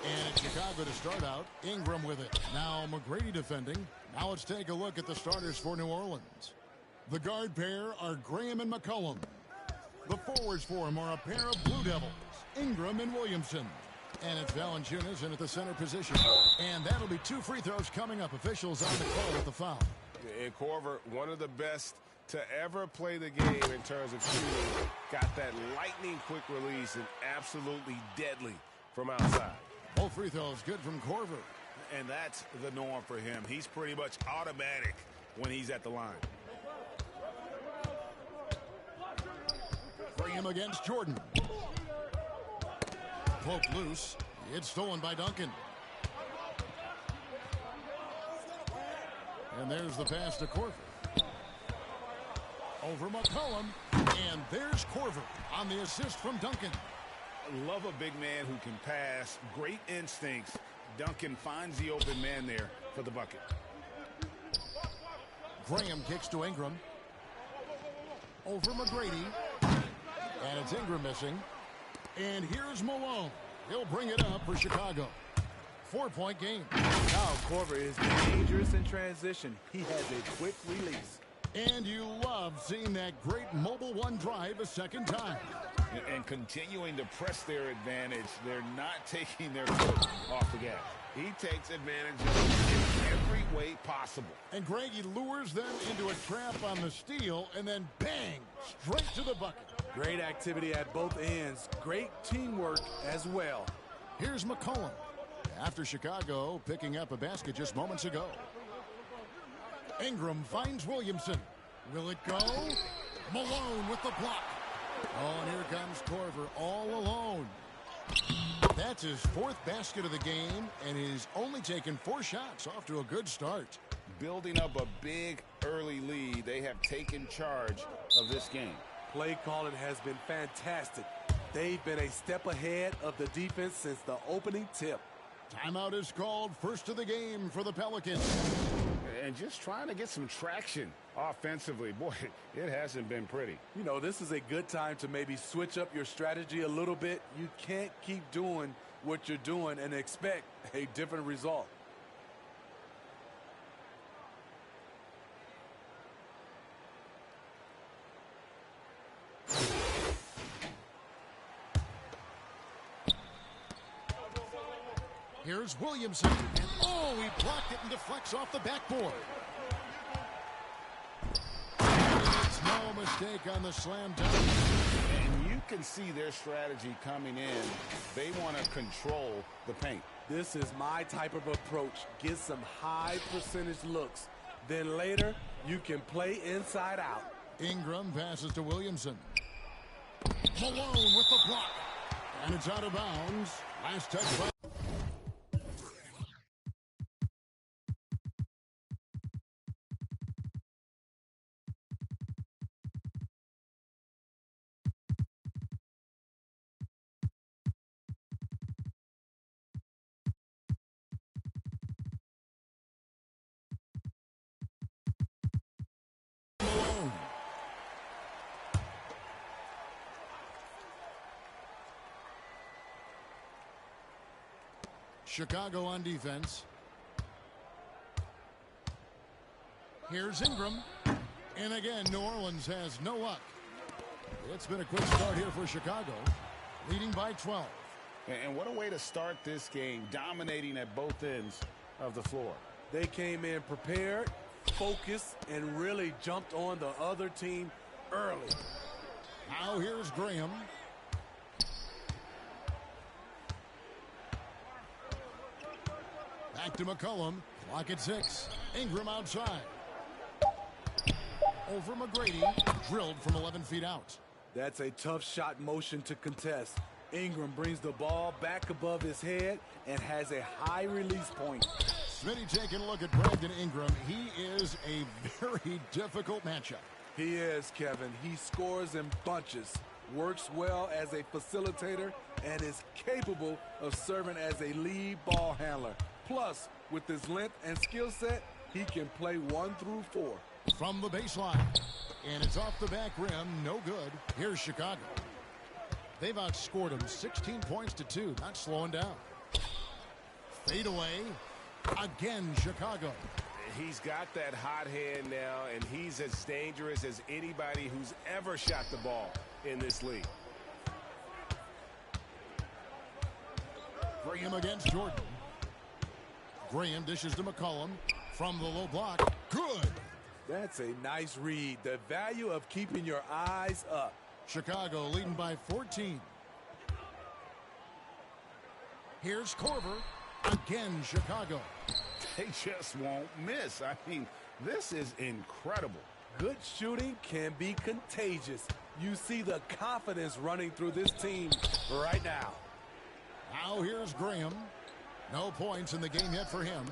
And it's Chicago to start out. Ingram with it. Now McGrady defending. Now let's take a look at the starters for New Orleans. The guard pair are Graham and McCollum. The forwards for him are a pair of Blue Devils, Ingram and Williamson. And it's Valanciunas in at the center position. And that'll be 2 free throws coming up. Officials on the call with the foul. And Korver, one of the best to ever play the game in terms of shooting. Got that lightning quick release and absolutely deadly from outside. Both free throws good from Korver. And that's the norm for him. He's pretty much automatic when he's at the line. Graham against Jordan. Poked loose. It's stolen by Duncan. And there's the pass to Korver. Over McCollum. And there's Korver on the assist from Duncan. Love a big man who can pass. Great instincts. Duncan finds the open man there for the bucket. Graham kicks to Ingram. Over McGrady. And it's Ingram missing. And here's Malone. He'll bring it up for Chicago. 4-point game. Now Korver is dangerous in transition. He has a quick release. And you love seeing that great mobile one drive a second time. And continuing to press their advantage. They're not taking their foot off the gas. He takes advantage of it in every way possible. And Greg, he lures them into a trap on the steal, and then bang, straight to the bucket. Great activity at both ends. Great teamwork as well. Here's McCollum. After Chicago picking up a basket just moments ago. Ingram finds Williamson. Will it go? Malone with the block. Oh, and here comes Korver all alone. That's his 4th basket of the game, and he's only taken 4 shots. Off to a good start. Building up a big early lead. They have taken charge of this game. Play calling has been fantastic. They've been a step ahead of the defense since the opening tip. Timeout is called, first of the game for the Pelicans. And just trying to get some traction offensively. Boy, it hasn't been pretty. You know, this is a good time to maybe switch up your strategy a little bit. You can't keep doing what you're doing and expect a different result. Here's Williamson. And oh, he blocked it and deflects off the backboard. It's no mistake on the slam dunk. And you can see their strategy coming in. They want to control the paint. This is my type of approach. Get some high percentage looks. Then later, you can play inside out. Ingram passes to Williamson. Malone with the block. And it's out of bounds. Last touch by Malone. Chicago on defense. Here's Ingram. And again, New Orleans has no luck. It's been a quick start here for Chicago, leading by 12. And what a way to start this game, dominating at both ends of the floor. They came in prepared, focused, and really jumped on the other team early. Now here's Graham. Back to McCollum. Clock at 6. Ingram outside. Over McGrady. Drilled from 11 feet out. That's a tough shot motion to contest. Ingram brings the ball back above his head and has a high release point. Smitty taking a look at Brandon Ingram. He is a very difficult matchup. He is, Kevin. He scores in bunches, works well as a facilitator, and is capable of serving as a lead ball handler. Plus, with his length and skill set, he can play 1 through 4. From the baseline, and it's off the back rim, no good. Here's Chicago. They've outscored him 16 points to 2, not slowing down. Fade away, again Chicago. He's got that hot hand now, and he's as dangerous as anybody who's ever shot the ball in this league. Graham against Jordan. Graham dishes to McCollum from the low block. Good. That's a nice read. The value of keeping your eyes up. Chicago leading by 14. Here's Korver. Again, Chicago. They just won't miss. I mean, this is incredible. Good shooting can be contagious. You see the confidence running through this team right now. Now here's Graham. No points in the game yet for him.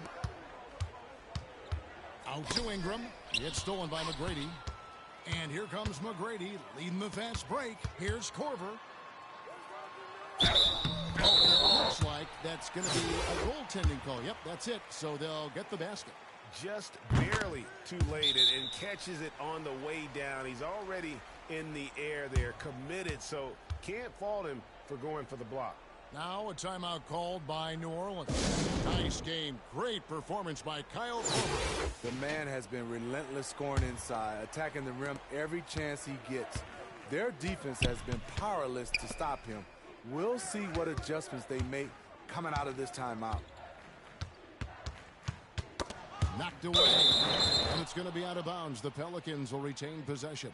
Out to Ingram. It's stolen by McGrady. And here comes McGrady leading the fast break. Here's Korver. Oh, it looks like that's going to be a goaltending call. Yep, that's it. So they'll get the basket. Just barely too late and catches it on the way down. He's already in the air there, committed, so can't fault him for going for the block. Now a timeout called by New Orleans. Nice game. Great performance by Kyle Korver. The man has been relentless scoring inside, attacking the rim every chance he gets. Their defense has been powerless to stop him. We'll see what adjustments they make coming out of this timeout. Knocked away. And it's going to be out of bounds. The Pelicans will retain possession.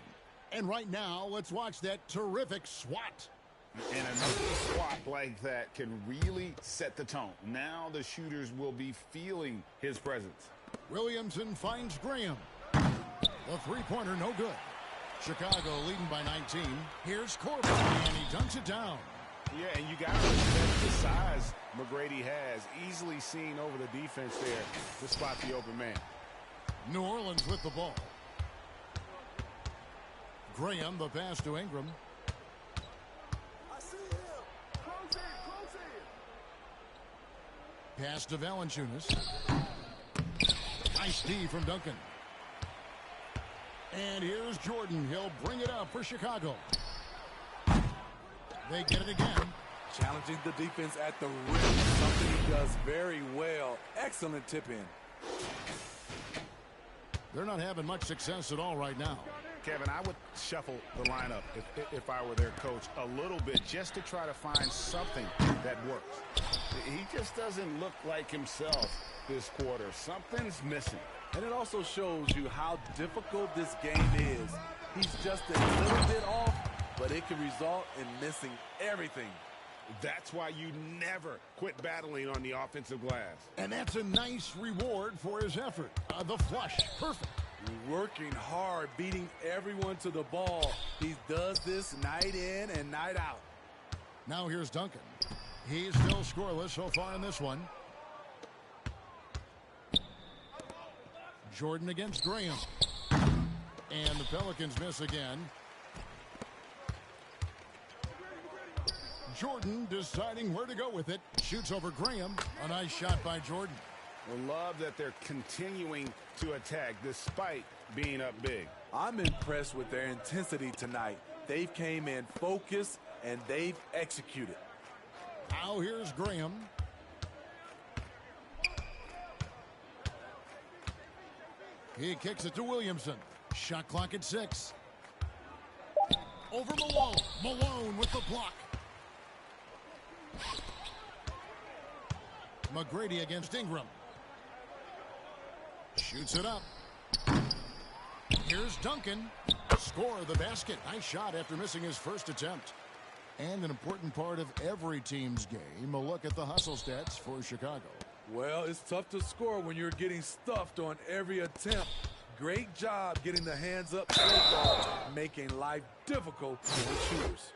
And right now, let's watch that terrific swat. And another swat like that can really set the tone. Now the shooters will be feeling his presence. Williamson finds Graham. The three-pointer, no good. Chicago leading by 19. Here's Korver, and he dunks it down. Yeah, and you got to respect the size McGrady has. Easily seen over the defense there to spot the open man. New Orleans with the ball. Graham, the pass to Ingram. Pass to Valanciunas. Nice D from Duncan. And here's Jordan. He'll bring it up for Chicago. They get it again. Challenging the defense at the rim, something he does very well. Excellent tip in. They're not having much success at all right now. Kevin, I would shuffle the lineup if I were their coach a little bit just to try to find something that works. He just doesn't look like himself this quarter. Something's missing. And it also shows you how difficult this game is. He's just a little bit off, but it can result in missing everything. That's why you never quit battling on the offensive glass. And that's a nice reward for his effort. The flush, perfect. Working hard, beating everyone to the ball. He does this night in and night out. Now here's Duncan. He's still scoreless so far in this one. Jordan against Graham. And the Pelicans miss again. Jordan deciding where to go with it. Shoots over Graham. A nice shot by Jordan. I love that they're continuing to attack despite being up big. I'm impressed with their intensity tonight. They've came in focused and they've executed. Now here's Graham. He kicks it to Williamson. Shot clock at 6. Over Malone. Malone with the block. McGrady against Ingram. Shoots it up. Here's Duncan. Score the basket. Nice shot after missing his first attempt. And an important part of every team's game, a look at the hustle stats for Chicago. Well, it's tough to score when you're getting stuffed on every attempt. Great job getting the hands up so far, making life difficult for shooters.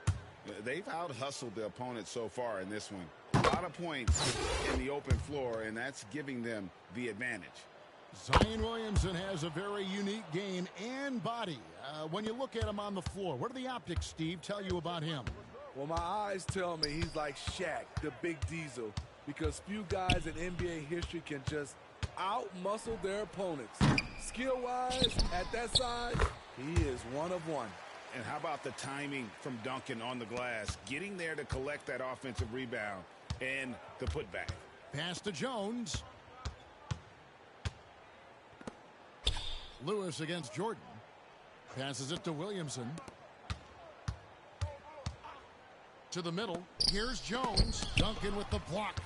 They've out-hustled the opponent so far in this one. A lot of points in the open floor, and that's giving them the advantage. Zion Williamson has a very unique game and body. When you look at him on the floor, what do the optics, Steve, tell you about him? Well, my eyes tell me he's like Shaq, the big diesel, because few guys in NBA history can just out-muscle their opponents. Skill-wise, at that size, he is one of one. And how about the timing from Duncan on the glass, getting there to collect that offensive rebound and the putback. Pass to Jones. Lewis against Jordan. Passes it to Williamson. To the middle. Here's Jones. Duncan with the block.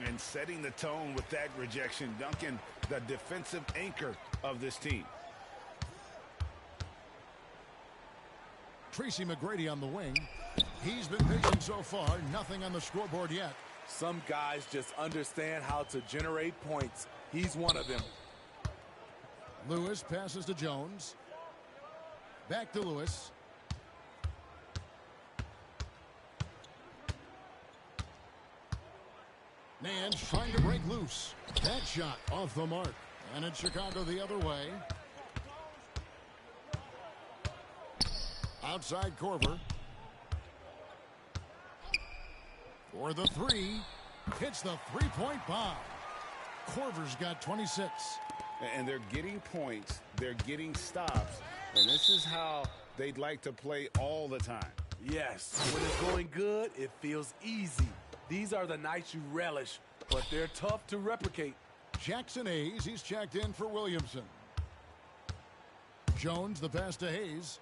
And setting the tone with that rejection. Duncan, the defensive anchor of this team. Tracy McGrady on the wing. He's been patient so far. Nothing on the scoreboard yet. Some guys just understand how to generate points. He's one of them. Lewis passes to Jones. Back to Lewis. Nance trying to break loose. That shot off the mark. And it's Chicago the other way. Outside Korver. For the three. Hits the three-point bomb. Korver's got 26. And they're getting points. They're getting stops. And this is how they'd like to play all the time. Yes, when it's going good, it feels easy. These are the nights you relish, but they're tough to replicate. Jackson Hayes, he's checked in for Williamson. Jones, the pass to Hayes.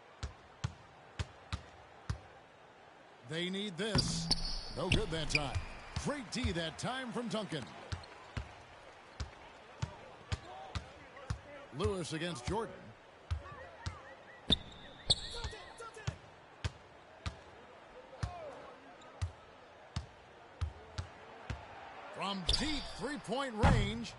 They need this. No good that time. Great D that time from Duncan. Lewis against Jordan. From deep three-point range,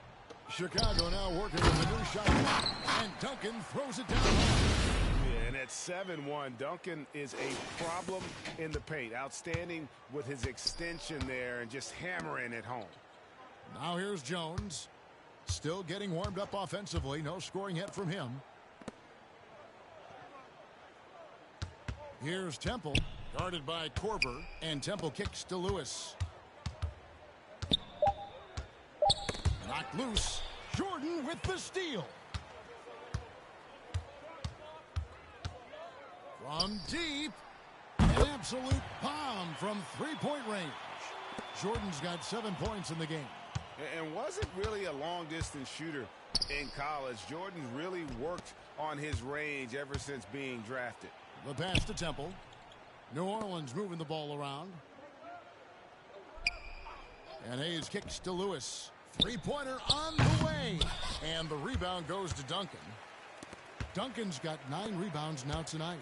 Chicago now working with a new shot clock, and Duncan throws it down. Yeah, and at 7-1, Duncan is a problem in the paint. Outstanding with his extension there and just hammering it home. Now here's Jones. Still getting warmed up offensively. No scoring yet from him. Here's Temple, guarded by Korver, and Temple kicks to Lewis. Knocked loose. Jordan with the steal. From deep, an absolute bomb from three-point range. Jordan's got 7 points in the game. And wasn't really a long-distance shooter in college. Jordan really worked on his range ever since being drafted. The pass to Temple. New Orleans moving the ball around. And Hayes kicks to Lewis. Three-pointer on the way. And the rebound goes to Duncan. Duncan's got 9 rebounds now tonight.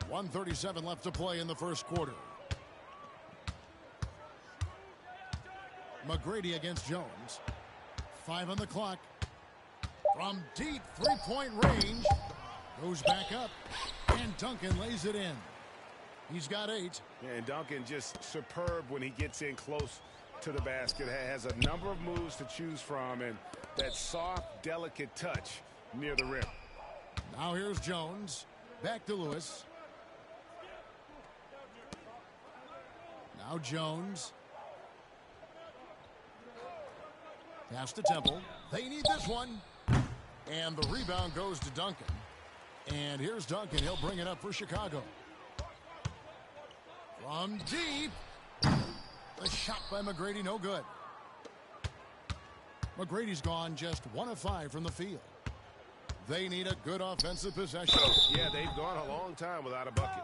1:37 left to play in the first quarter. McGrady against Jones. 5 on the clock. From deep three-point range. Goes back up. And Duncan lays it in. He's got 8. And Duncan just superb when he gets in close to the basket. Has a number of moves to choose from and that soft, delicate touch near the rim. Now here's Jones. Back to Lewis. Now Jones. Pass to Temple. They need this one. And the rebound goes to Duncan. And here's Duncan. He'll bring it up for Chicago. From deep. The shot by McGrady, no good. McGrady's gone just 1 of 5 from the field. They need a good offensive possession. Yeah, they've gone a long time without a bucket.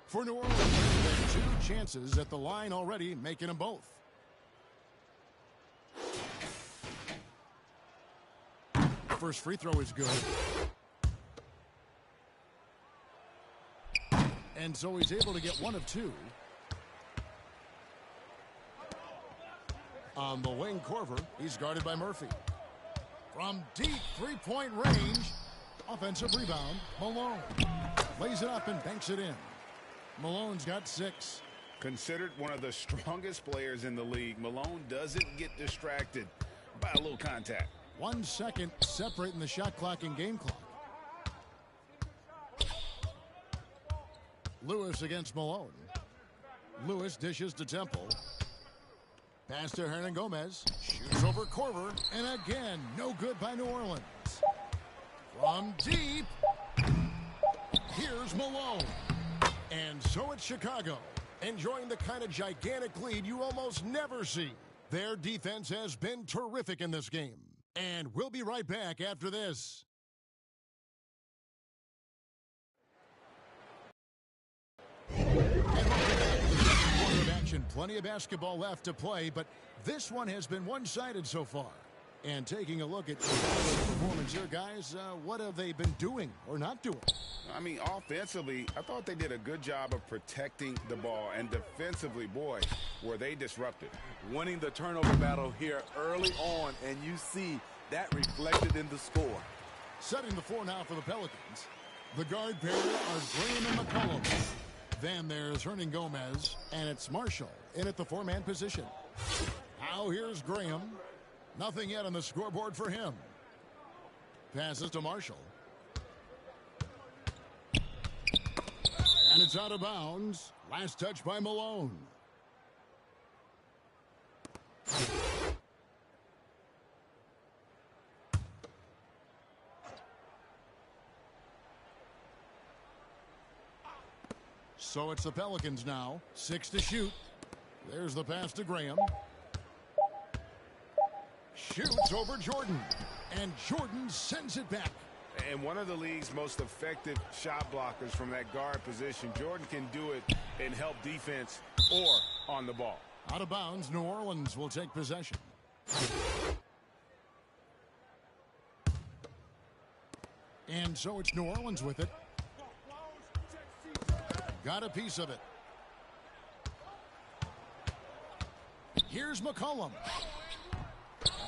For New Orleans, they've had 2 chances at the line already, making them both. First free throw is good. And so he's able to get 1 of 2. On the wing, Corver. He's guarded by Murphy. From deep three-point range, offensive rebound, Malone. Lays it up and banks it in. Malone's got 6. Considered one of the strongest players in the league, Malone doesn't get distracted by a little contact. 1 second separating the shot clock and game clock. Lewis against Malone. Lewis dishes to Temple. Pass to Hernan Gomez. Shoots over Corver. And again, no good by New Orleans. From deep. Here's Malone. And so it's Chicago, enjoying the kind of gigantic lead you almost never see. Their defense has been terrific in this game. And we'll be right back after this. Action. Plenty of basketball left to play, but this one has been one-sided so far. And taking a look at Chicago's performance here, guys, what have they been doing or not doing? I mean, offensively, I thought they did a good job of protecting the ball. And defensively, boy, were they disrupted. Winning the turnover battle here early on, and you see that reflected in the score. Setting the floor now for the Pelicans. The guard pair are Graham and McCollum. Then there's Hernan Gomez, and it's Marshall in at the 4-man position. Now here's Graham. Nothing yet on the scoreboard for him. Passes to Marshall. And it's out of bounds. Last touch by Malone. So it's the Pelicans now. 6 to shoot. There's the pass to Graham. Shoots over Jordan. And Jordan sends it back. And one of the league's most effective shot blockers from that guard position. Jordan can do it and help defense or on the ball. Out of bounds, New Orleans will take possession. And so it's New Orleans with it. Got a piece of it. Here's McCollum.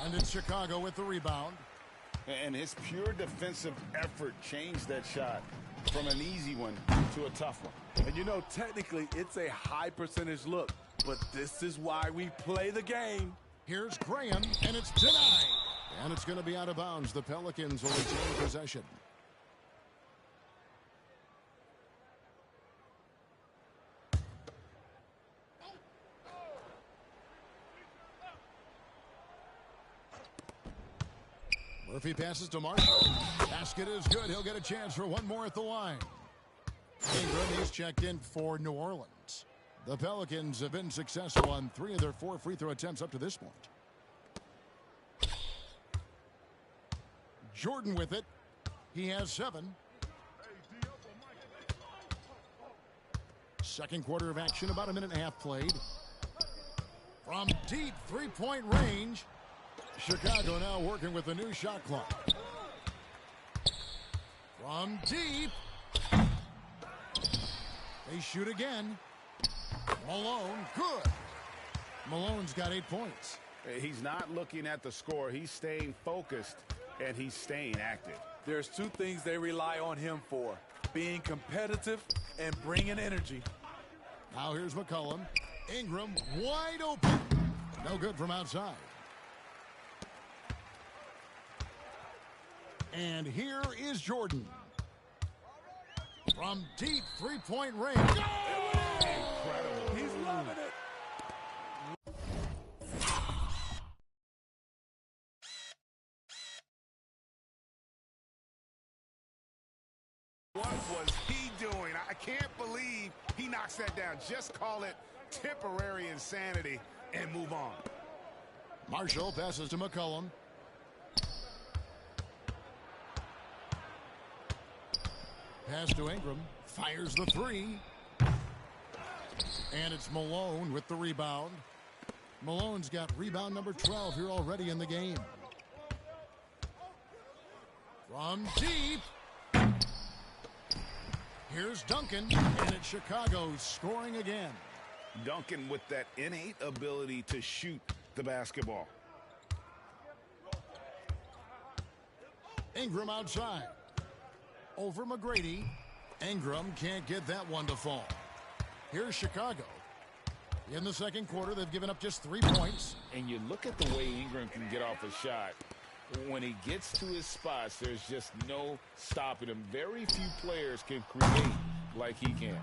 And it's Chicago with the rebound. And his pure defensive effort changed that shot from an easy one to a tough one. And you know, technically, it's a high percentage look, but this is why we play the game. Here's Graham, and it's denied. And it's going to be out of bounds. The Pelicans will retain possession. Murphy passes to Marshall. Basket is good. He'll get a chance for one more at the line. Ingram is checked in for New Orleans. The Pelicans have been successful on 3 of their 4 free throw attempts up to this point. Jordan with it. He has 7. Second quarter of action, about a minute and a half played. From deep three-point range, Chicago now working with a new shot clock. From deep. They shoot again. Malone, good. Malone's got 8 points. He's not looking at the score. He's staying focused, and he's staying active. There's 2 things they rely on him for: being competitive and bringing energy. Now here's McCollum. Ingram wide open. No good from outside. And here is Jordan. From deep three-point range. Incredible. He's loving it. What was he doing? I can't believe he knocks that down. Just call it temporary insanity and move on. Marshall passes to McCollum. Pass to Ingram. Fires the 3. And it's Malone with the rebound. Malone's got rebound number 12 here already in the game. From deep. Here's Duncan. And it's Chicago scoring again. Duncan with that innate ability to shoot the basketball. Ingram outside. Over McGrady. Ingram can't get that one to fall. Here's Chicago. In the second quarter, they've given up just 3 points. And you look at the way Ingram can get off a shot. When he gets to his spots, there's just no stopping him. Very few players can create like he can.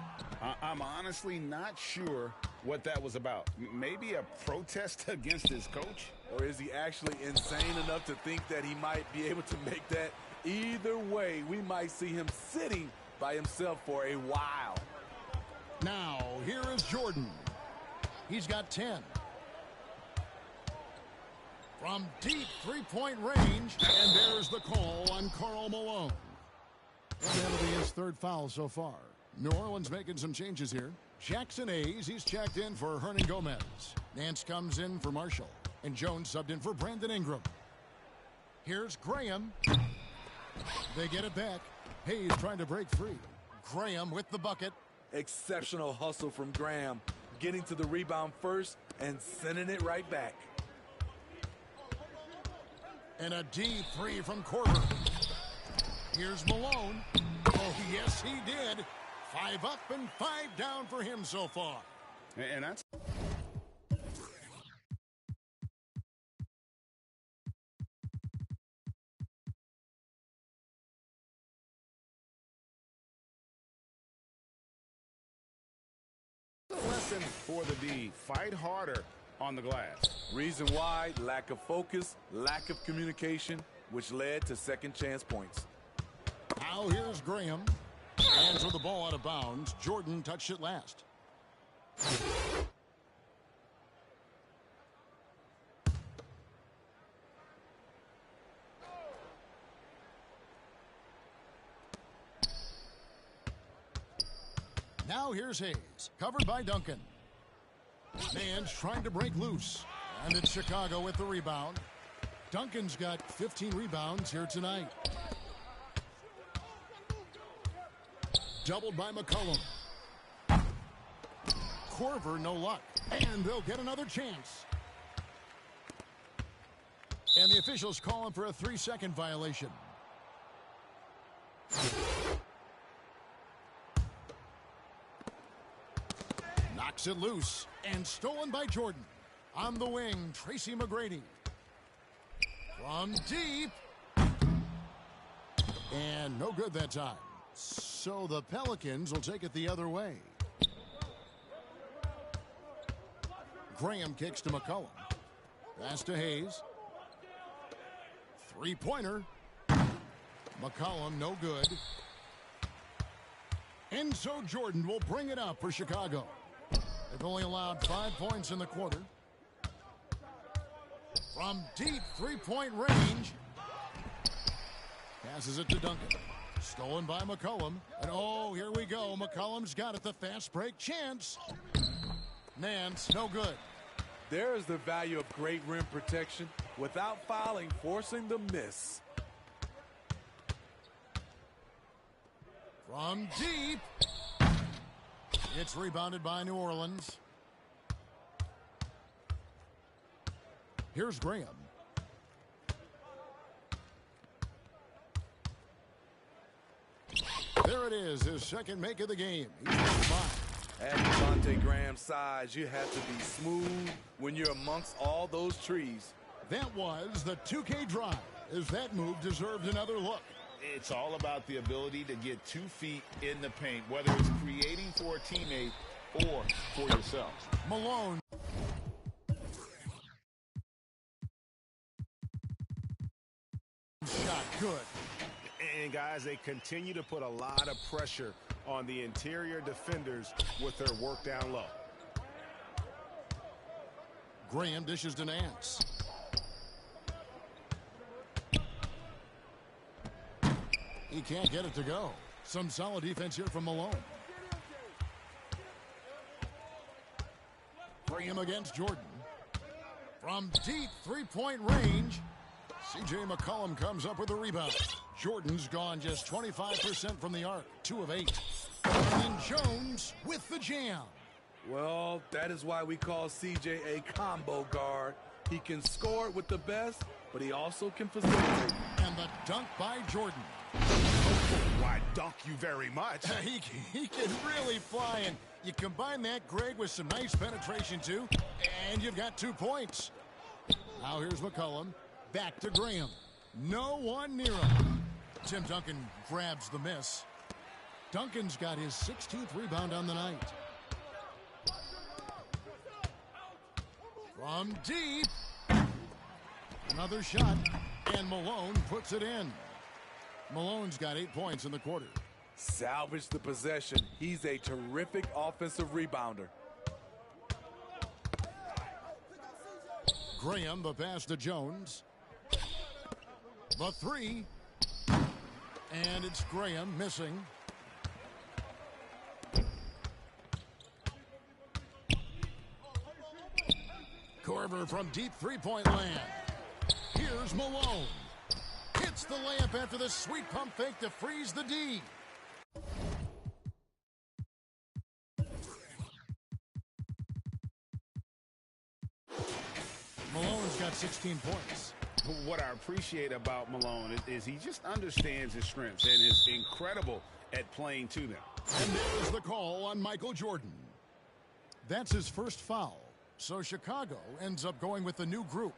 I'm honestly not sure what that was about. Maybe a protest against his coach? Or is he actually insane enough to think that he might be able to make that? Either way, we might see him sitting by himself for a while. Now, here is Jordan. He's got 10. From deep three-point range, and there's the call on Karl Malone. And that'll be his third foul so far. New Orleans making some changes here. Jackson Hayes, he's checked in for Hernan Gomez. Nance comes in for Marshall. And Jones subbed in for Brandon Ingram. Here's Graham. They get it back. Hayes trying to break free. Graham with the bucket. Exceptional hustle from Graham, getting to the rebound first and sending it right back. And a deep three from Korver. Here's Malone. Oh, yes, he did. 5 up and 5 down for him so far. And that's... lesson for the D. Fight harder on the glass. Reason why: lack of focus, lack of communication, which led to second chance points. Now here's Graham. Hands with the ball out of bounds. Jordan touched it last. Now here's Hayes, covered by Duncan. Man's trying to break loose. And it's Chicago with the rebound. Duncan's got 15 rebounds here tonight. Doubled by McCollum. Korver, no luck. And they'll get another chance. And the officials call him for a 3-second violation. Knocks it loose. And stolen by Jordan. On the wing, Tracy McGrady. From deep. And no good that time. So the Pelicans will take it the other way. Graham kicks to McCollum. Pass to Hayes. Three-pointer. McCollum, no good. And so Jordan will bring it up for Chicago. They've only allowed 5 points in the quarter. From deep three-point range. Passes it to Duncan. Stolen by McCollum. And oh, here we go. McCollum's got it. The fast break chance. Nance, no good. There is the value of great rim protection without fouling, forcing the miss. From deep. It's rebounded by New Orleans. Here's Graham. There it is, his second make of the game. He's got 5. At Devontae Graham's size, you have to be smooth when you're amongst all those trees. That was the 2K drive, as that move deserved another look. It's all about the ability to get 2 feet in the paint, whether it's creating for a teammate or for yourself. Malone. Shot good. And guys, they continue to put a lot of pressure on the interior defenders with their work down low. Graham dishes to Nance. He can't get it to go. Some solid defense here from Malone. Graham against Jordan. From deep three-point range, C.J. McCollum comes up with the rebound. Jordan's gone just 25% from the arc, 2 of 8. And Jones with the jam. Well, that is why we call CJ a combo guard. He can score with the best, but he also can facilitate. And the dunk by Jordan. Why, dunk you very much. He can really fly, and you combine that, Greg, with some nice penetration, too, and you've got 2 points. Now here's McCollum. Back to Graham. No one near him. Tim Duncan grabs the miss. Duncan's got his 16th rebound on the night. From deep. Another shot, and Malone puts it in. Malone's got 8 points in the quarter. Salvage the possession. He's a terrific offensive rebounder. Graham, the pass to Jones. The three. And it's Graham missing. Korver from deep three-point land. Here's Malone. Hits the layup after the sweet pump fake to freeze the D. Malone's got 16 points. What I appreciate about Malone is he just understands his strengths and is incredible at playing to them. And there's the call on Michael Jordan. That's his first foul. So Chicago ends up going with the new group.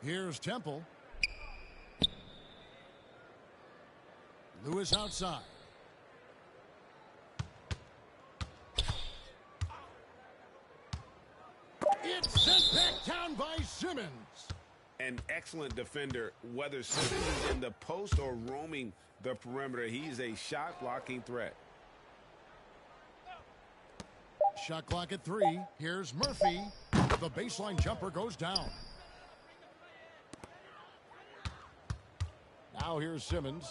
Here's Temple. Lewis outside. It's sent back down by Simmons. An excellent defender, whether Simmons is in the post or roaming the perimeter. He's a shot-blocking threat. Shot clock at 3. Here's Murphy. The baseline jumper goes down. Now here's Simmons.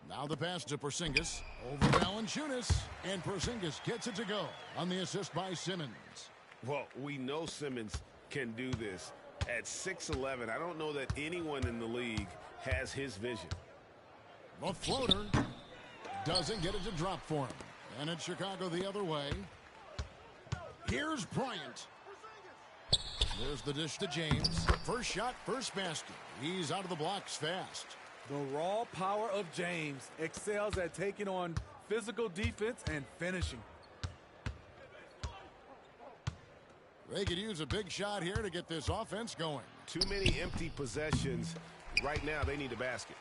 Now the pass to Porzingis. Over Valanciunas. And Porzingis gets it to go on the assist by Simmons. Well, we know Simmons can do this. At 6'11", I don't know that anyone in the league has his vision. The floater doesn't get it to drop for him. And it's Chicago the other way. Here's Bryant. There's the dish to James. First shot, first basket. He's out of the blocks fast. The raw power of James excels at taking on physical defense and finishing. They could use a big shot here to get this offense going. Too many empty possessions. Right now, they need a basket.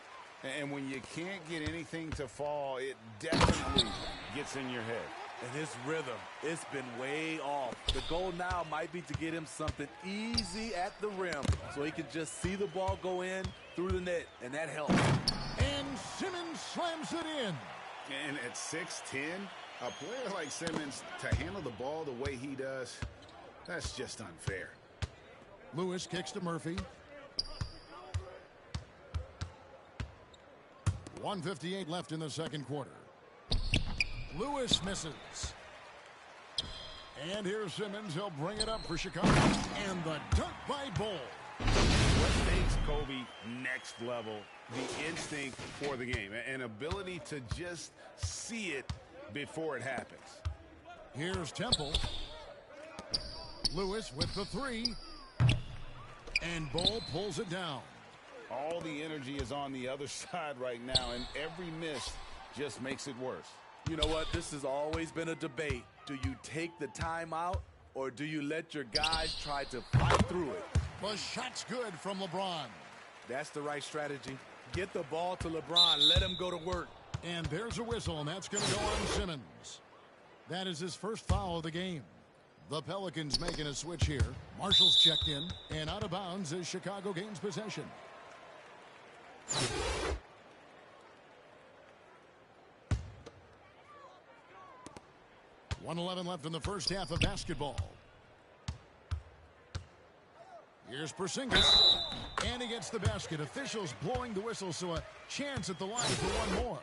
And when you can't get anything to fall, it definitely gets in your head. And his rhythm, it's been way off. The goal now might be to get him something easy at the rim so he can just see the ball go in through the net, and that helps. And Simmons slams it in. And at 6'10", a player like Simmons, to handle the ball the way he does, that's just unfair. Lewis kicks to Murphy. 1:58 left in the second quarter. Lewis misses. And here's Simmons. He'll bring it up for Chicago. And the dunk by Bull. What makes Kobe next level? The instinct for the game. An ability to just see it before it happens. Here's Temple. Lewis with the three. And Bull pulls it down. All the energy is on the other side right now, and every miss just makes it worse. You know what? This has always been a debate. Do you take the timeout, or do you let your guys try to fight through it? The shot's good from LeBron. That's the right strategy. Get the ball to LeBron. Let him go to work. And there's a whistle, and that's going to go on Simmons. That is his first foul of the game. The Pelicans making a switch here. Marshall's checked in, and out of bounds as Chicago gains possession. 1:11 left in the first half of basketball. Here's Porzingis, and he gets the basket. Officials blowing the whistle, so a chance at the line for one more.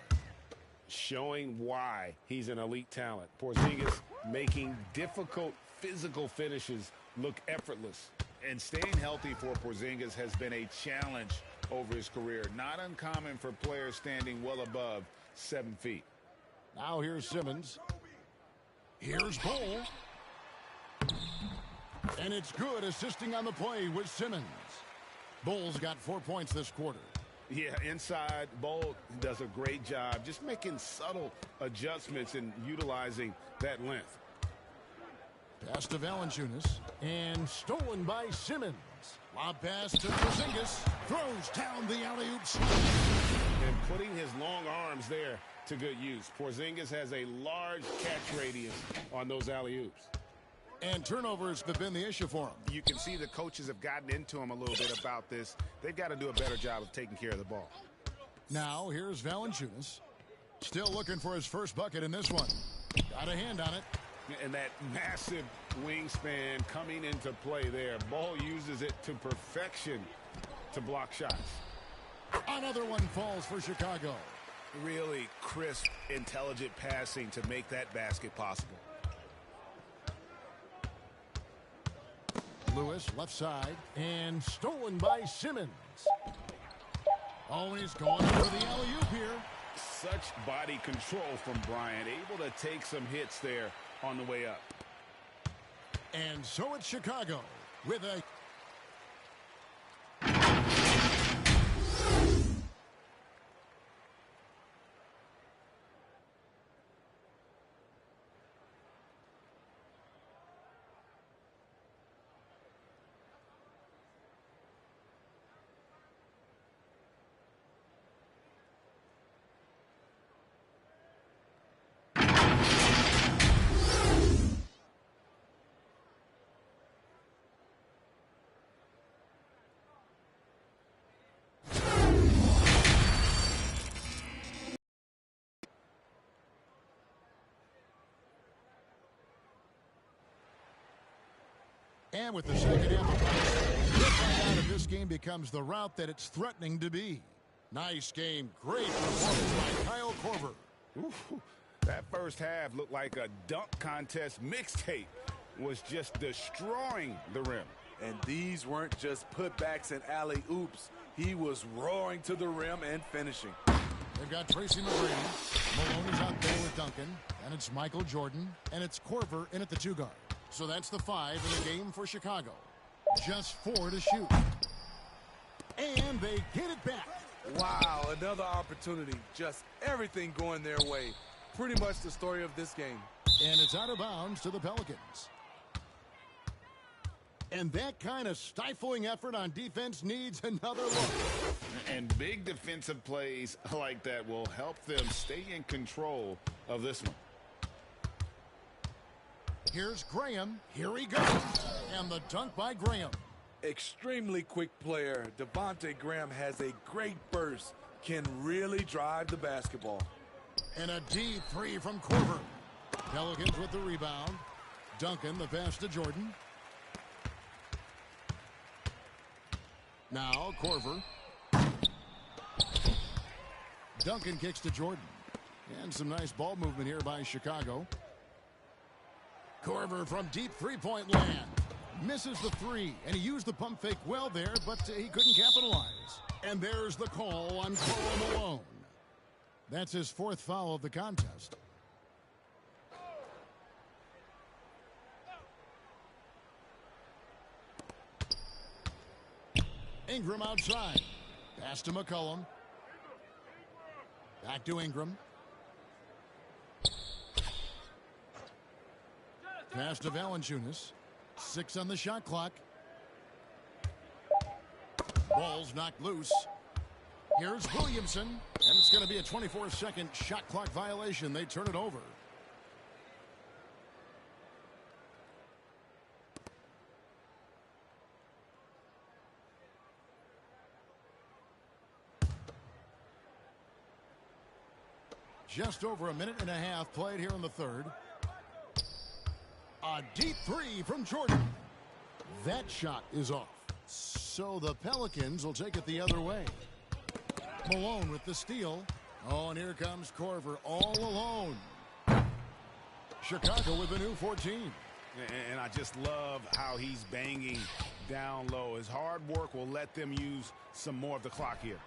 Showing why he's an elite talent. Porzingis making difficult physical finishes look effortless. And staying healthy for Porzingis has been a challenge over his career. Not uncommon for players standing well above 7 feet. Now here's Simmons. Here's Bull. And it's good, assisting on the play with Simmons. Bull's got 4 points this quarter. Yeah, inside, Bull does a great job just making subtle adjustments and utilizing that length. Pass to Valanciunas, and stolen by Simmons. Lob pass to Porzingis, throws down the alley-oop. And putting his long arms there to good use. Porzingis has a large catch radius on those alley-oops. And turnovers have been the issue for him. You can see the coaches have gotten into him a little bit about this. They've got to do a better job of taking care of the ball. Now here's Valanciunas. Still looking for his first bucket in this one. Got a hand on it. And that massive wingspan coming into play there. Ball uses it to perfection to block shots. Another one falls for Chicago. Really crisp, intelligent passing to make that basket possible. Lewis left side, and stolen by Simmons. Always going for the alley-oop here. Such body control from Bryant, able to take some hits there on the way up. And so it's Chicago with a... And with the second half of play, out of this game becomes the route that it's threatening to be. Nice game. Great performance by Kyle Korver. Ooh, that first half looked like a dunk contest mixtape. Was just destroying the rim. And these weren't just putbacks and alley-oops. He was roaring to the rim and finishing. They've got Tracy McGrady. Malone is out there with Duncan. And it's Michael Jordan. And it's Korver in at the 2 guard. So that's the 5 in the game for Chicago. Just 4 to shoot. And they get it back. Wow, another opportunity. Just everything going their way. Pretty much the story of this game. And it's out of bounds to the Pelicans. And that kind of stifling effort on defense needs another look. And big defensive plays like that will help them stay in control of this one. Here's Graham. Here he goes. And the dunk by Graham. Extremely quick player. Devontae Graham has a great burst. Can really drive the basketball. And a deep 3 from Korver. Pelicans with the rebound. Duncan, the pass to Jordan. Now Korver. Duncan kicks to Jordan. And some nice ball movement here by Chicago. Korver from deep three-point land. Misses the 3, and he used the pump fake well there, but he couldn't capitalize. And there's the call on Karl Malone. That's his 4th foul of the contest. Ingram outside. Pass to McCollum. Back to Ingram. Pass to Valanciunas. 6 on the shot clock. Ball's knocked loose. Here's Williamson. And it's going to be a 24-second shot clock violation. They turn it over. Just over a minute and a half played here in the 3rd. A deep 3 from Jordan. That shot is off. So the Pelicans will take it the other way. Malone with the steal. Oh, and here comes Korver all alone. Chicago with a new 14. And I just love how he's banging down low. His hard work will let them use some more of the clock here.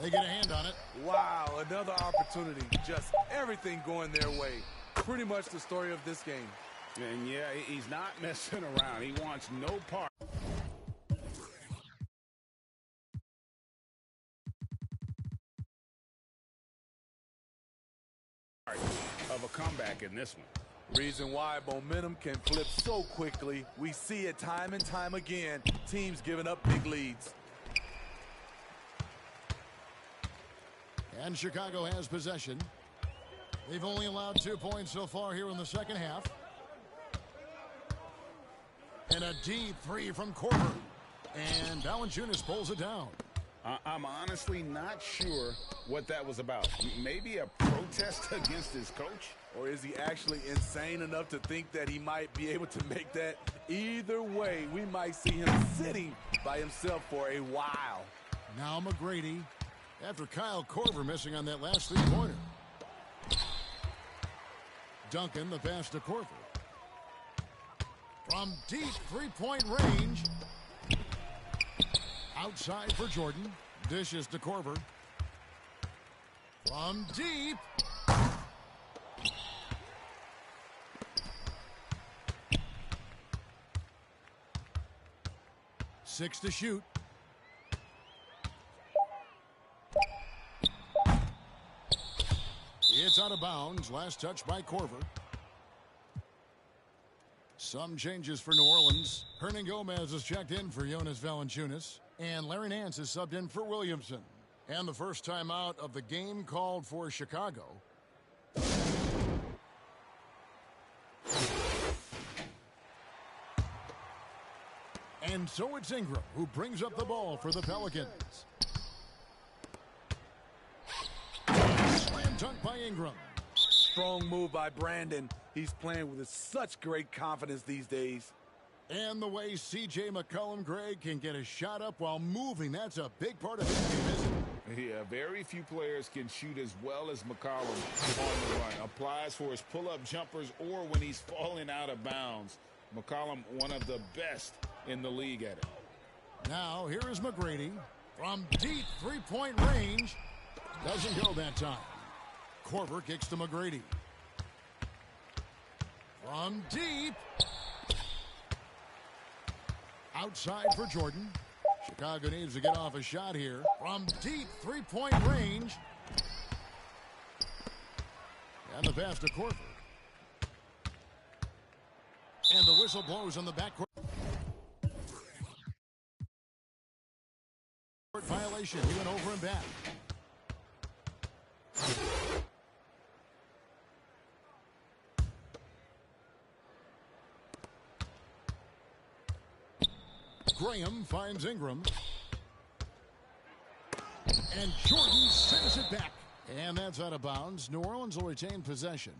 They get a hand on it. Wow, another opportunity. Just everything going their way. Pretty much the story of this game. And yeah, he's not messing around. He wants no part of a comeback in this one. Reason why momentum can flip so quickly. We see it time and time again. Teams giving up big leads. And Chicago has possession. They've only allowed 2 points so far here in the second half. And a deep three from Korver. And Valanciunas pulls it down. I'm honestly not sure what that was about. Maybe a protest against his coach? Or is he actually insane enough to think that he might be able to make that? Either way, we might see him sitting by himself for a while. Now McGrady, after Kyle Korver missing on that last three-pointer. Duncan, the pass to Korver. From deep three-point range. Outside for Jordan. Dishes to Korver. From deep. Six to shoot. It's out of bounds. Last touch by Korver. Some changes for New Orleans. Hernan Gomez is checked in for Jonas Valanciunas. And Larry Nance is subbed in for Williamson. And the first time out of the game called for Chicago. And so it's Ingram who brings up the ball for the Pelicans. Slam dunk by Ingram. Strong move by Brandon. He's playing with such great confidence these days. And the way C.J. McCollum, Greg, can get a shot up while moving, that's a big part of his game, isn't it? Yeah, very few players can shoot as well as McCollum on the run. Applies for his pull-up jumpers or when he's falling out of bounds. McCollum, one of the best in the league at it. Now, here is McGrady from deep three-point range. Doesn't go that time. Korver kicks to McGrady. From deep. Outside for Jordan. Chicago needs to get off a shot here. From deep three-point range. And the pass to Korver. And the whistle blows on the backcourt. Violation. He went over and back. Graham finds Ingram. And Jordan sends it back. And that's out of bounds. New Orleans will retain possession.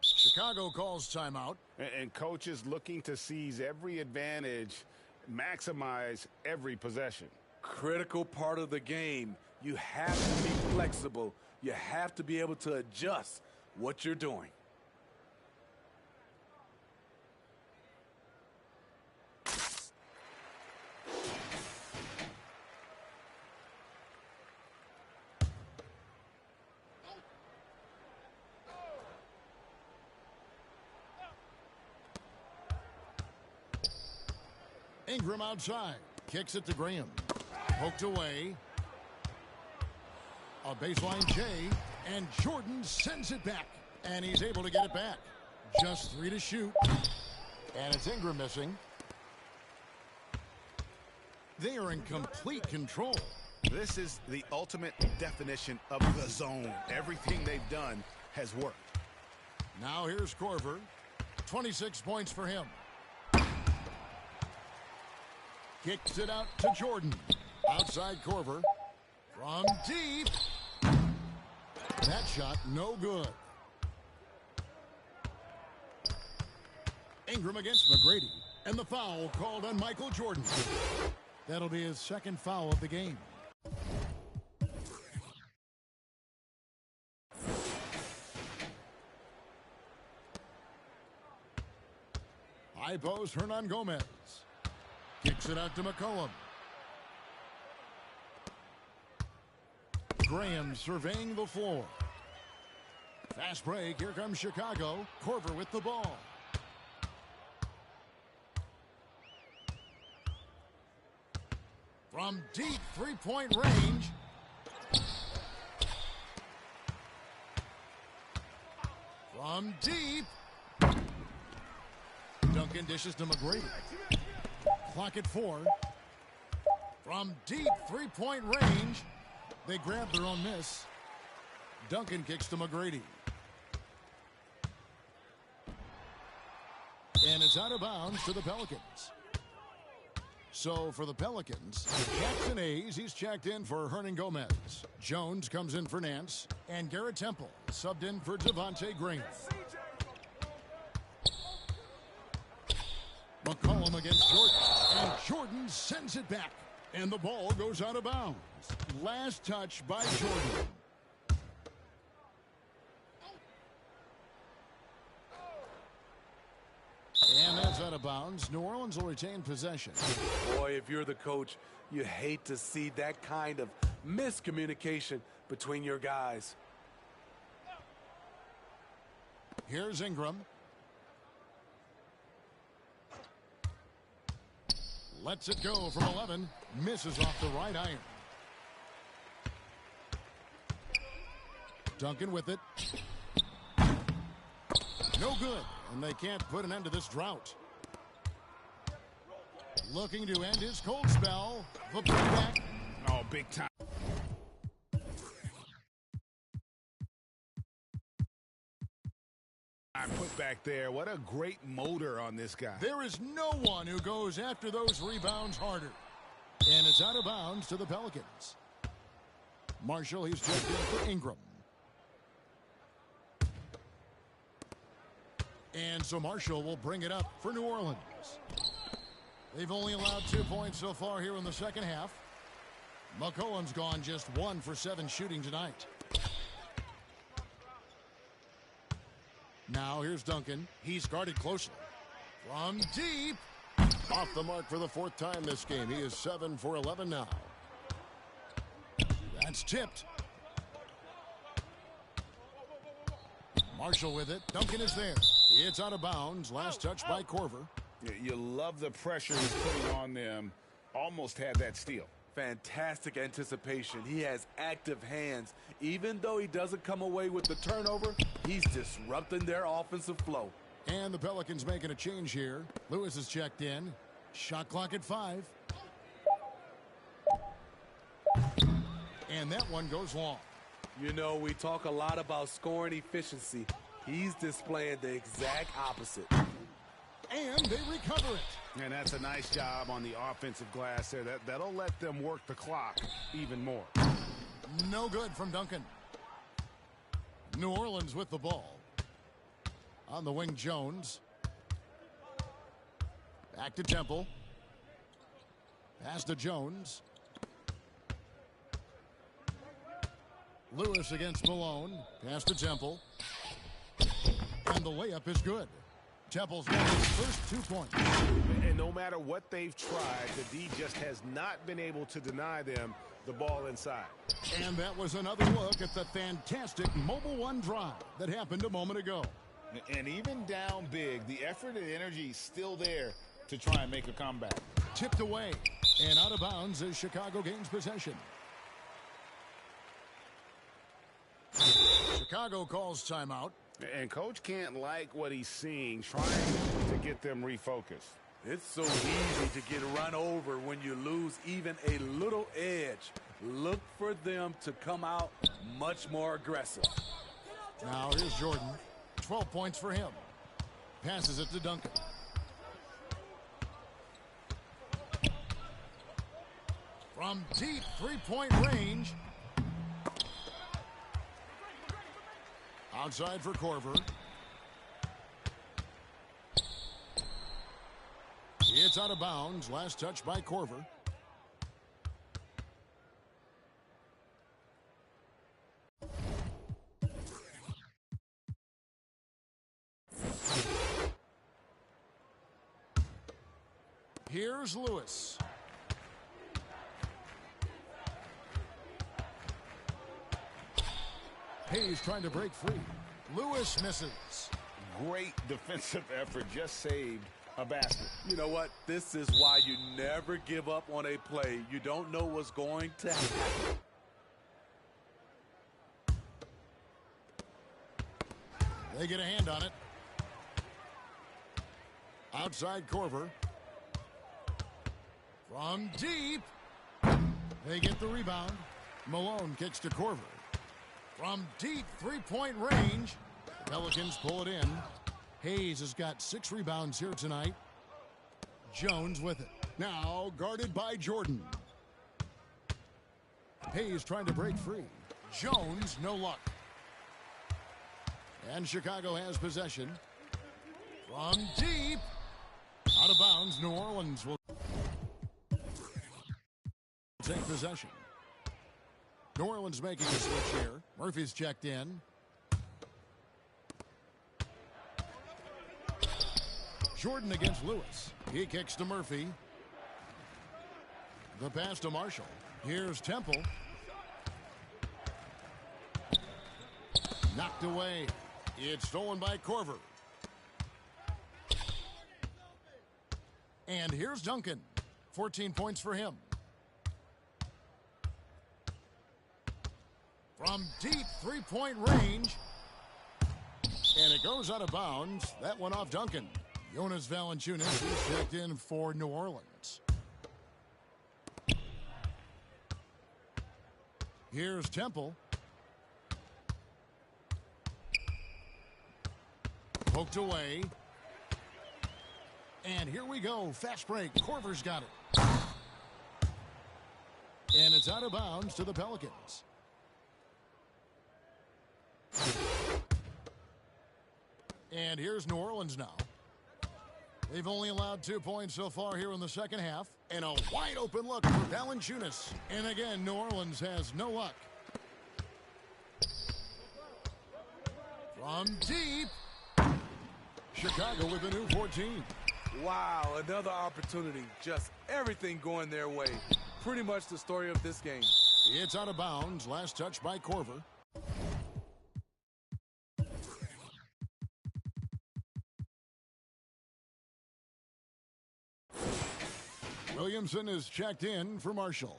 Chicago calls timeout. And coaches looking to seize every advantage, maximize every possession. Critical part of the game. You have to be flexible. You have to be able to adjust what you're doing. Ingram outside. Kicks it to Graham. Poked away. A baseline J. And Jordan sends it back. And he's able to get it back. Just 3 to shoot. And it's Ingram missing. They are in complete control. This is the ultimate definition of the zone. Everything they've done has worked. Now here's Korver. 26 points for him. Kicks it out to Jordan. Outside Korver. From deep. That shot no good. Ingram against McGrady. And the foul called on Michael Jordan. That'll be his second foul of the game. High post, Hernan Gomez. Kicks it out to McCollum. Graham surveying the floor. Fast break. Here comes Chicago. Korver with the ball. From deep three-point range. From deep. Duncan dishes to McGrady. Clock at 4. From deep three-point range. They grab their own miss. Duncan kicks to McGrady. And it's out of bounds to the Pelicans. So for the Pelicans, Jackson Hayes, he's checked in for Hernan Gomez. Jones comes in for Nance. And Garrett Temple subbed in for Devontae Green. McCollum against Jordan. And Jordan sends it back. And the ball goes out of bounds. Last touch by Jordan. And that's out of bounds. New Orleans will retain possession. Boy, if you're the coach, you hate to see that kind of miscommunication between your guys. Here's Ingram. Lets it go from 11. Misses off the right iron. Duncan with it. No good. And they can't put an end to this drought. Looking to end his cold spell. The putback. Oh, big time. Put back there. What a great motor on this guy. There is no one who goes after those rebounds harder. And it's out of bounds to the Pelicans. Marshall, he's checked in for Ingram. And so Marshall will bring it up for New Orleans. They've only allowed 2 points so far here in the second half. McCollum's gone just 1 for 7 shooting tonight. Now here's Duncan. He's guarded closely. From deep. Off the mark for the 4th time this game. He is 7 for 11 now. That's tipped. Marshall with it. Duncan is there. It's out of bounds. Last touch by Korver. You love the pressure he's putting on them. Almost had that steal. Fantastic anticipation. He has active hands. Even though he doesn't come away with the turnover, he's disrupting their offensive flow. And the Pelicans making a change here. Lewis is checked in. Shot clock at 5. And that one goes long. You know, we talk a lot about scoring efficiency. He's displaying the exact opposite. And they recover it. And that's a nice job on the offensive glass there. That'll let them work the clock even more. No good from Duncan. New Orleans with the ball. On the wing, Jones. Back to Temple. Pass to Jones. Lewis against Malone. Pass to Temple. And the layup is good. Temple's got his first 2 points. And no matter what they've tried, the D just has not been able to deny them the ball inside. And that was another look at the fantastic Mobile One drive that happened a moment ago. And even down big, the effort and energy is still there to try and make a comeback. Tipped away and out of bounds as Chicago gains possession. Chicago calls timeout. And Coach can't like what he's seeing, trying to get them refocused. It's so easy to get run over when you lose even a little edge. Look for them to come out much more aggressive. Now here's Jordan. 12 points for him. Passes it to Duncan. From deep three-point range. Outside for Korver. It's out of bounds. Last touch by Korver. Here's Lewis. Hayes trying to break free. Lewis misses. Great defensive effort, just saved a basket. You know what? This is why you never give up on a play. You don't know what's going to happen. They get a hand on it. Outside Korver. From deep. They get the rebound. Malone kicks to Korver. From deep three-point range. The Pelicans pull it in. Hayes has got 6 rebounds here tonight. Jones with it. Now guarded by Jordan. Hayes trying to break free. Jones, no luck. And Chicago has possession. From deep. Out of bounds. New Orleans will take possession. New Orleans making a switch here. Murphy's checked in. Jordan against Lewis. He kicks to Murphy. The pass to Marshall. Here's Temple. Knocked away. It's stolen by Korver. And here's Duncan. 14 points for him. From deep three-point range. And it goes out of bounds. That went off Duncan. Jonas Valanciunas is checked in for New Orleans. Here's Temple. Poked away. And here we go. Fast break. Korver's got it. And it's out of bounds to the Pelicans. And here's New Orleans now. They've only allowed 2 points so far here in the second half. And a wide open look for Valanciunas. And again, New Orleans has no luck. From deep. Chicago with a new 14. Wow, another opportunity. Just everything going their way. Pretty much the story of this game. It's out of bounds. Last touch by Korver. Williamson is checked in for Marshall.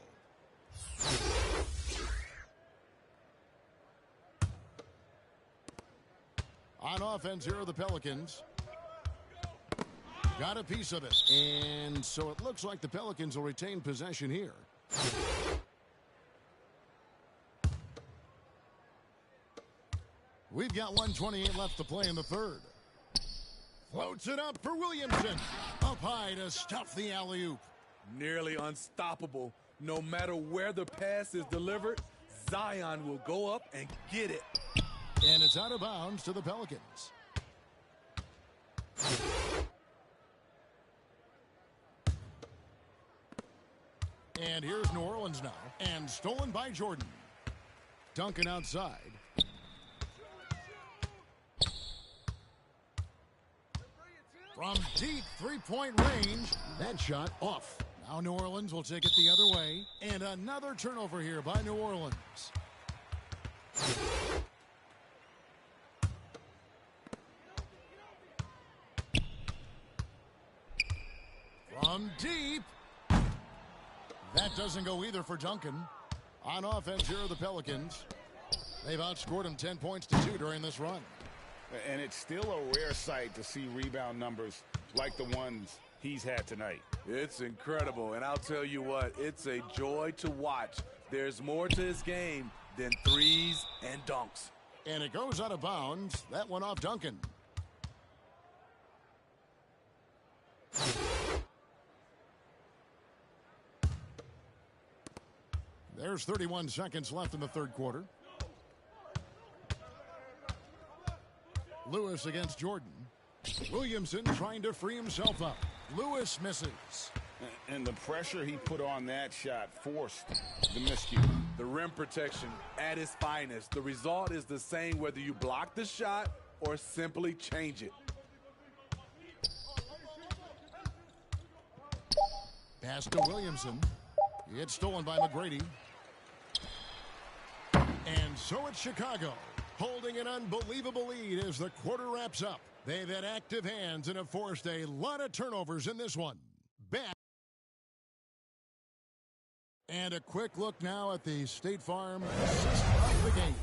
On offense here are the Pelicans. Got a piece of it. And so it looks like the Pelicans will retain possession here. We've got 1:28 left to play in the third. Floats it up for Williamson. Up high to stuff the alley-oop. Nearly unstoppable. No matter where the pass is delivered, Zion will go up and get it. And it's out of bounds to the Pelicans. And here's New Orleans now. And stolen by Jordan. Duncan outside. From deep three-point range. That shot off. Now New Orleans will take it the other way. And another turnover here by New Orleans. From deep. That doesn't go either for Duncan. On offense here are the Pelicans. They've outscored him 10 points to 2 during this run. And it's still a rare sight to see rebound numbers like the ones he's had tonight. It's incredible, and I'll tell you what, it's a joy to watch. There's more to his game than threes and dunks. And it goes out of bounds. That went off Duncan. There's 31 seconds left in the third quarter. Lewis against Jordan. Williamson trying to free himself up. Lewis misses. And the pressure he put on that shot forced the miscue. The rim protection at its finest. The result is the same whether you block the shot or simply change it. Pass to Williamson. It's stolen by McGrady. And so it's Chicago, holding an unbelievable lead as the quarter wraps up. They've had active hands and have forced a lot of turnovers in this one. Back. And a quick look now at the State Farm assist of the game.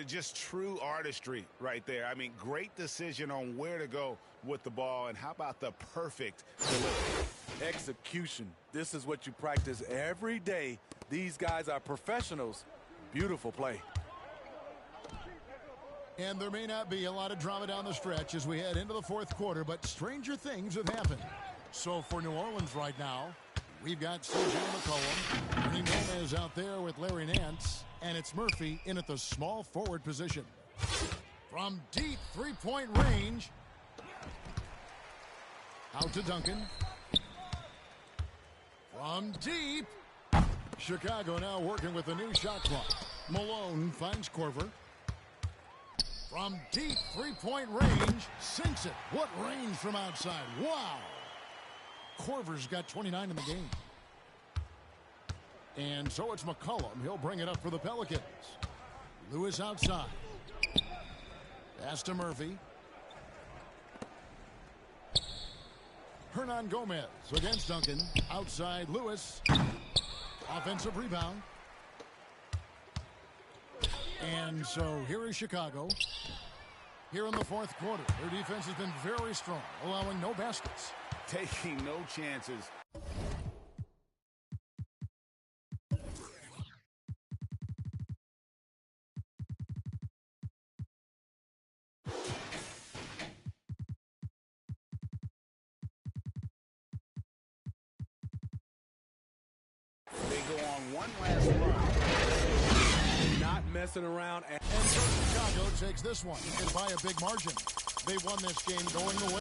Just true artistry right there. I mean, great decision on where to go with the ball, and how about the perfect delivery? Execution. This is what you practice every day. These guys are professionals. Beautiful play. And there may not be a lot of drama down the stretch as we head into the fourth quarter, but stranger things have happened. So for New Orleans right now, we've got C.J. McCollum, Ernie Gomez out there with Larry Nance, and it's Murphy in at the small forward position. From deep three-point range, out to Duncan. From deep, Chicago now working with a new shot clock. Malone finds Korver. From deep three-point range, sinks it. What range from outside. Wow. Korver's got 29 in the game. And so it's McCollum. He'll bring it up for the Pelicans. Lewis outside. Pass to Murphy. Hernan Gomez against Duncan. Outside Lewis. Offensive rebound. And so here is Chicago. Here in the fourth quarter, their defense has been very strong, allowing no baskets. Taking no chances. They go on one last run. Not messing around. And so Chicago takes this one and by a big margin. They won this game going the way.